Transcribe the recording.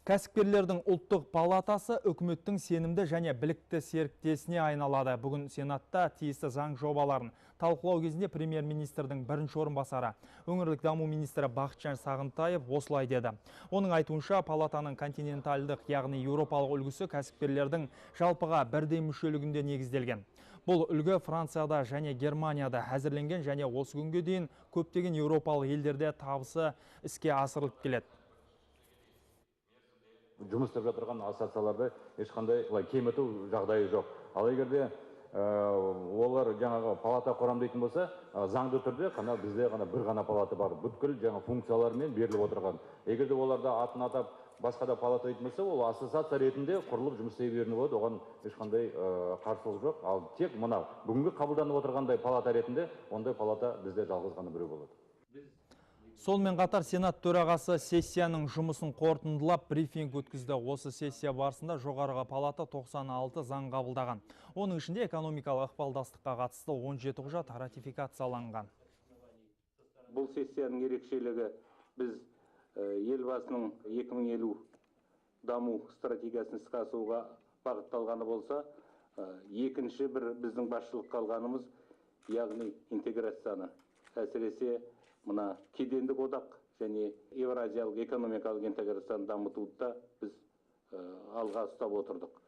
Кәсіпкерлердің ұлттық палатасы үкіметтің сенімді және білікті серіктесіне айналады. Бүгін Сенатта тиісті заң жобаларын талқылау кезінде премьер-министрдің бірінші орынбасары, өңірлік даму министрі Бақытжан Сағынтаев осылай деді. Оның айтуынша, палатаның континентальдық, яғни еуропалық үлгісі кәсіпкерлердің жалпыға бірдей мүшелігінде негізделген. Бұл үлгі Францияда және Германияда әзірленген және осы күнге дейін көптеген еуропалық елдерде табысы іске асырылып келеді. Жұмыс істеп жатырған ассоциацияларды ешқандай кеміту жағдайы жоқ. Ал егерде олар жаңағы палата құрам дейтін болса, заңды түрде бізде бір ғана палата бар. Бүткіл жаңа функциялармен беріліп отырған. Егерде оларда атын атап басқа да палата дейтін болса, ол ассоциация ретінде құрылып жұмыс істей беруіне болады. Оған ешқандай қарсылық жоқ. Ал тек мынау бүгінгі қабылданып отырғандай палата ретінде ондай палата бізде жалғыз ғана біреу болады. Сонымен қатар Сенат төрағасы сессияның жұмысын қорытындылап брифинг өткізді. Осы сессия барысында жоғарғы палата 96 заң қабылдаған. Оның ішінде экономикалық ықпалдастыққа қатысты 17 құжат ратификацияланған. Бұл сессияның ерекшелігі біз елбасының 2050 даму стратегиясын іске асыруға бағытталғаны болса, екінші бір біздің басшылыққа алғанымыз, яғни интеграцияны, әсіресе мына кедендік одақ және евразиялық экономикалық интеграцияны дамытуды біз алға ұстап отырдық.